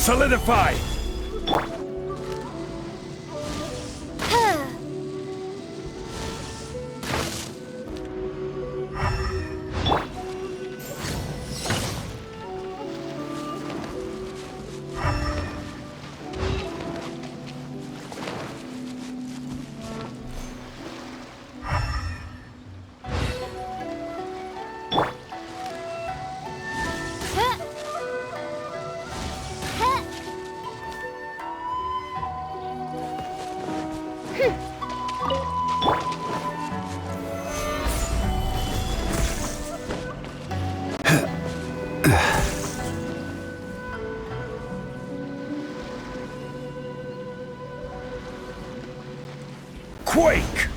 Solidify! Quake!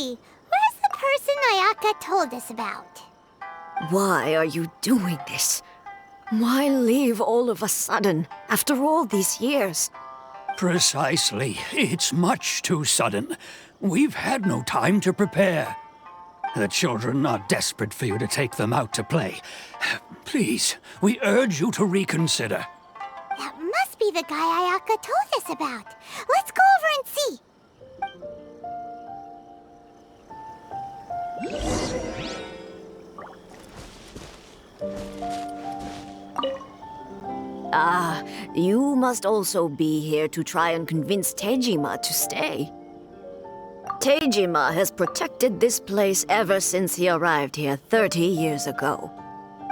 see. Where's the person Ayaka told us about? Why are you doing this? Why leave all of a sudden, after all these years? Precisely. It's much too sudden. We've had no time to prepare. The children are desperate for you to take them out to play. Please, we urge you to reconsider. That must be the guy Ayaka told us about. Let's go over and see. You must also be here to try and convince Tejima to stay. Tejima has protected this place ever since he arrived here 30 years ago.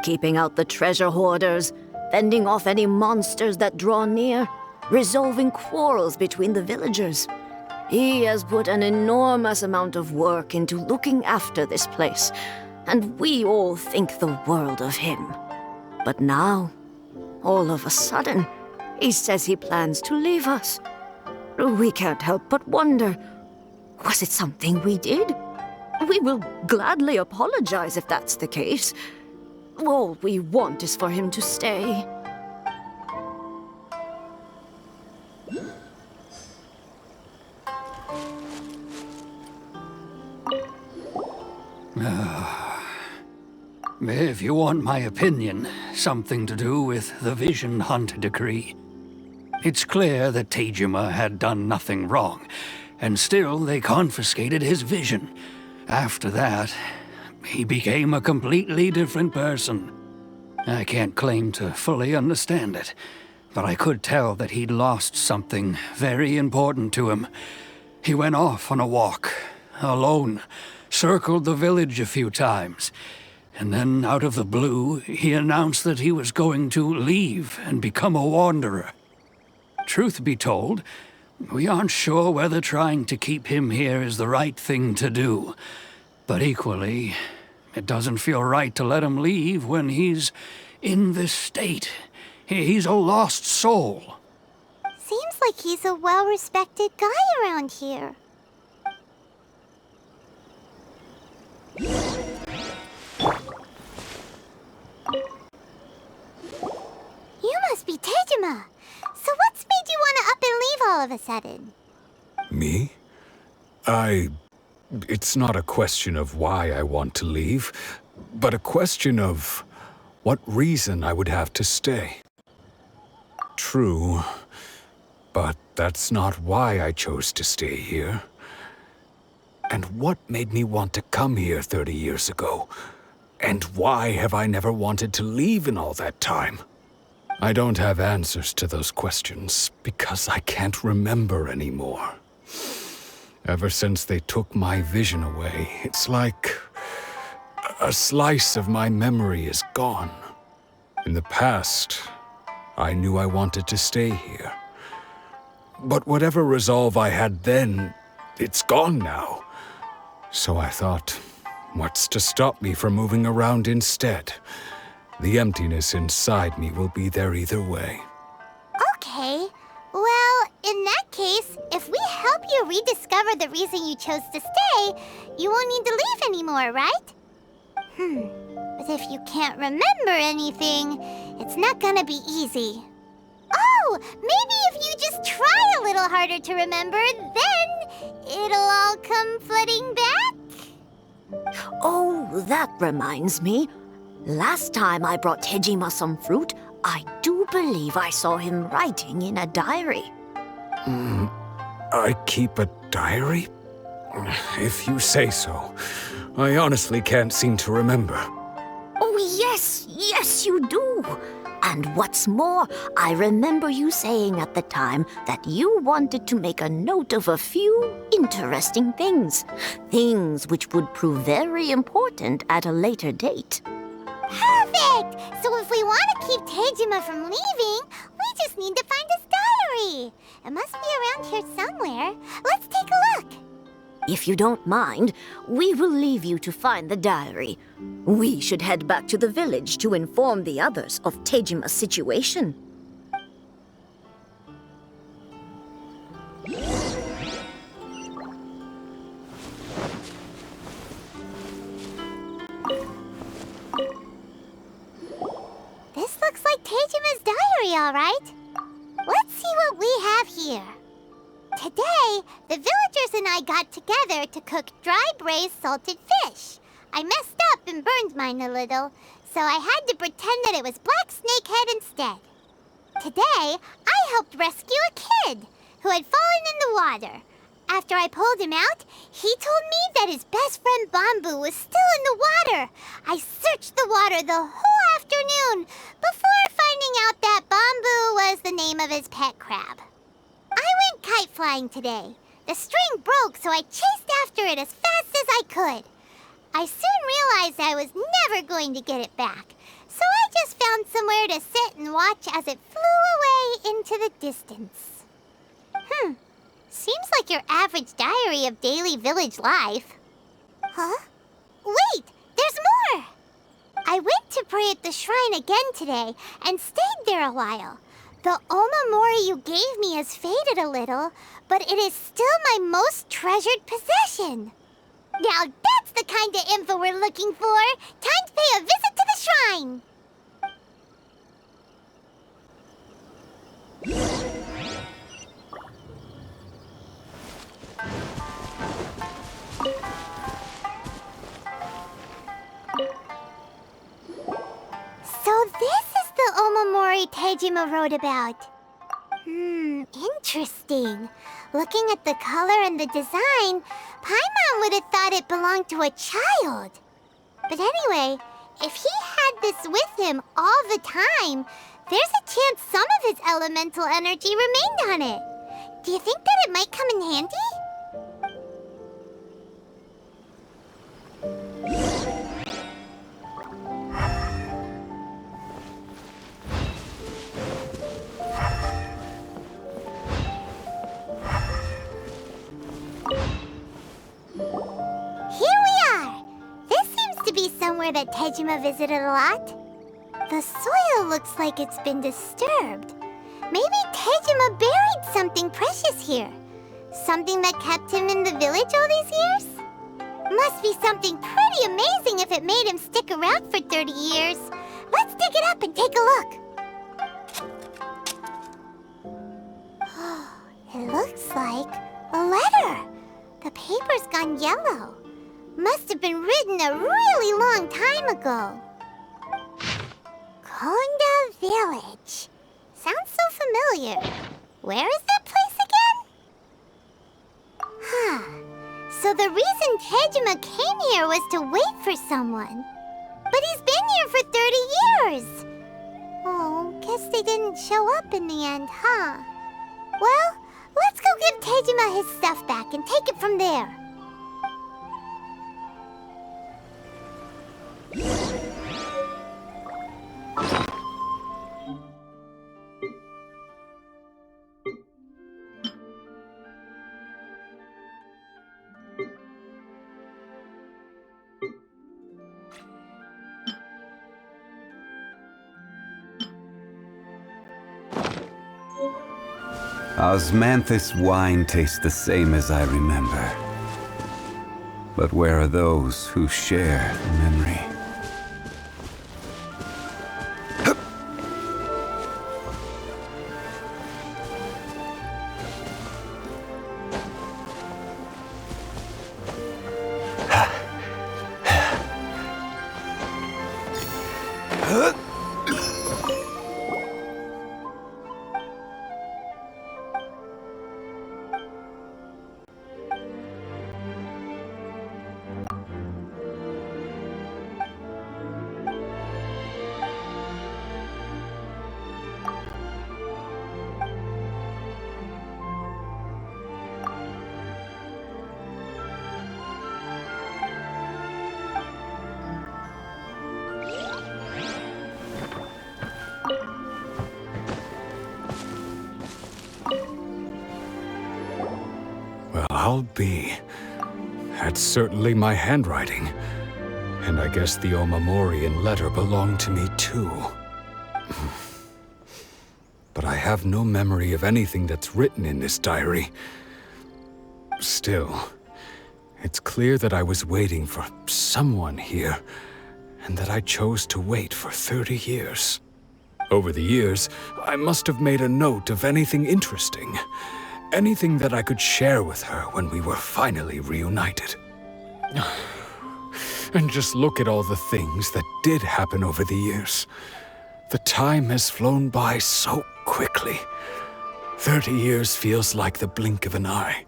Keeping out the treasure hoarders, fending off any monsters that draw near, resolving quarrels between the villagers. He has put an enormous amount of work into looking after this place, and we all think the world of him. But now, all of a sudden, he says he plans to leave us. We can't help but wonder, was it something we did? We will gladly apologize if that's the case. All we want is for him to stay. If you want my opinion, something to do with the Vision Hunt decree. It's clear that Tejima had done nothing wrong, and still they confiscated his vision. After that, he became a completely different person. I can't claim to fully understand it, but I could tell that he'd lost something very important to him. He went off on a walk, alone, circled the village a few times, and then out of the blue, he announced that he was going to leave and become a wanderer. Truth be told, we aren't sure whether trying to keep him here is the right thing to do. But equally, it doesn't feel right to let him leave when he's in this state. He's a lost soul. Seems like he's a well-respected guy around here. You must be Tejima. So what's made you want to up and leave all of a sudden? Me? It's not a question of why I want to leave, but a question of what reason I would have to stay. True, but that's not why I chose to stay here. And what made me want to come here 30 years ago? And why have I never wanted to leave in all that time? I don't have answers to those questions because I can't remember anymore. Ever since they took my vision away, it's like a slice of my memory is gone. In the past, I knew I wanted to stay here. But whatever resolve I had then, it's gone now. So I thought, what's to stop me from moving around instead? The emptiness inside me will be there either way. Okay. Well, in that case, if we help you rediscover the reason you chose to stay, you won't need to leave anymore, right? But if you can't remember anything, it's not gonna be easy. Oh, maybe if you just try a little harder to remember, then it'll all come flooding back? Oh, that reminds me. Last time I brought Tejima some fruit, I do believe I saw him writing in a diary. I keep a diary? If you say so. I honestly can't seem to remember. Oh, yes, you do. And what's more, I remember you saying at the time that you wanted to make a note of a few interesting things. Things which would prove very important at a later date. Perfect! So if we want to keep Tejima from leaving, we just need to find his diary. It must be around here somewhere. Let's take a look. If you don't mind, we will leave you to find the diary. We should head back to the village to inform the others of Tejima's situation. all right? Let's see what we have here. Today, the villagers and I got together to cook dry braised salted fish. I messed up and burned mine a little, so I had to pretend that it was black snakehead instead. Today, I helped rescue a kid who had fallen in the water. After I pulled him out, he told me that his best friend Bamboo was still in the water. I searched the water the whole afternoon before finding out that Bamboo was the name of his pet crab. I went kite flying today. The string broke, so I chased after it as fast as I could. I soon realized I was never going to get it back, so I just found somewhere to sit and watch as it flew away into the distance. Seems like your average diary of daily village life. Huh? Wait, there's more! I went to pray at the shrine again today and stayed there a while. The Omamori you gave me has faded a little, but it is still my most treasured possession. Now that's the kind of info we're looking for. Time to pay a visit to the shrine. So this is the Omamori Tejima wrote about. Interesting. Looking at the color and the design, Paimon would have thought it belonged to a child. But anyway, if he had this with him all the time, there's a chance some of his elemental energy remained on it. Do you think that it might come in handy? Somewhere that Tejima visited a lot. The soil looks like it's been disturbed. Maybe Tejima buried something precious here. Something that kept him in the village all these years? Must be something pretty amazing if it made him stick around for 30 years. Let's dig it up and take a look. It looks like a letter. The paper's gone yellow. Must have been written a really long time ago. Konda Village. Sounds so familiar. Where is that place again? So the reason Tejima came here was to wait for someone. But he's been here for 30 years. Oh, guess they didn't show up in the end, huh? Well, let's go give Tejima his stuff back and take it from there. Osmanthus wine tastes the same as I remember. But where are those who share the memory? Well, I'll be. That's certainly my handwriting. And I guess the Omamorian letter belonged to me too. But I have no memory of anything that's written in this diary. Still, it's clear that I was waiting for someone here, and that I chose to wait for 30 years. Over the years, I must have made a note of anything interesting. Anything that I could share with her when we were finally reunited. And just look at all the things that did happen over the years. The time has flown by so quickly. 30 years feels like the blink of an eye.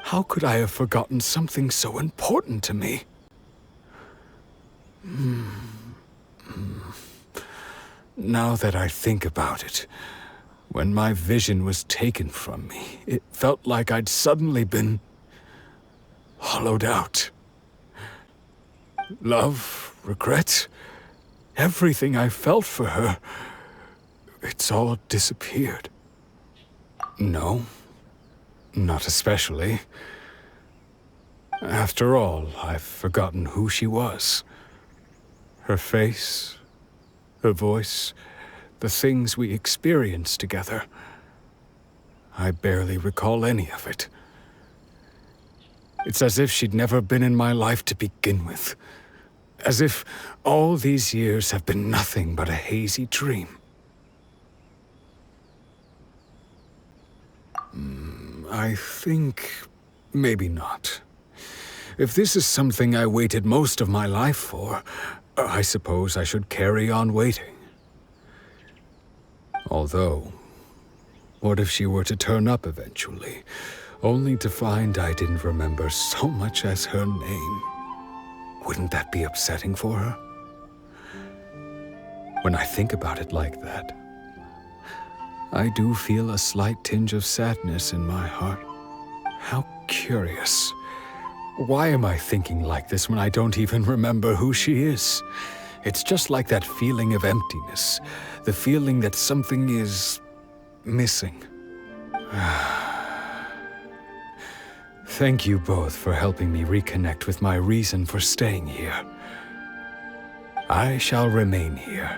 How could I have forgotten something so important to me? Now that I think about it, when my vision was taken from me, it felt like I'd suddenly been hollowed out. Love, regret, everything I felt for her, it's all disappeared. No, not especially. After all, I've forgotten who she was. Her face, her voice, the things we experienced together. I barely recall any of it. It's as if she'd never been in my life to begin with. As if all these years have been nothing but a hazy dream. I think maybe not. If this is something I waited most of my life for, I suppose I should carry on waiting. Although, what if she were to turn up eventually, only to find I didn't remember so much as her name? Wouldn't that be upsetting for her? When I think about it like that, I do feel a slight tinge of sadness in my heart. How curious. Why am I thinking like this when I don't even remember who she is? It's just like that feeling of emptiness, the feeling that something is missing. Thank you both for helping me reconnect with my reason for staying here. I shall remain here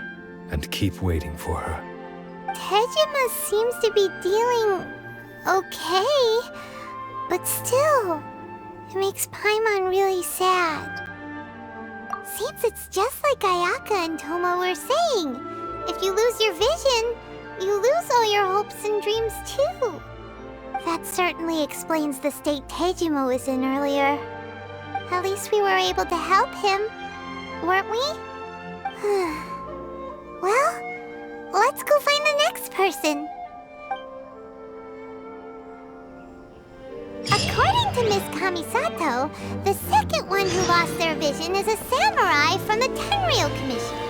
and keep waiting for her. Tejima seems to be dealing okay, but still, it makes Paimon really sad. Seems it's just like Ayaka and Toma were saying. If you lose your vision, you lose all your hopes and dreams too. That certainly explains the state Tejima was in earlier. At least we were able to help him, weren't we? Well, let's go find the next person. According to Miss Kamisato, the second one who lost their vision is a samurai from the Tenryou Commission.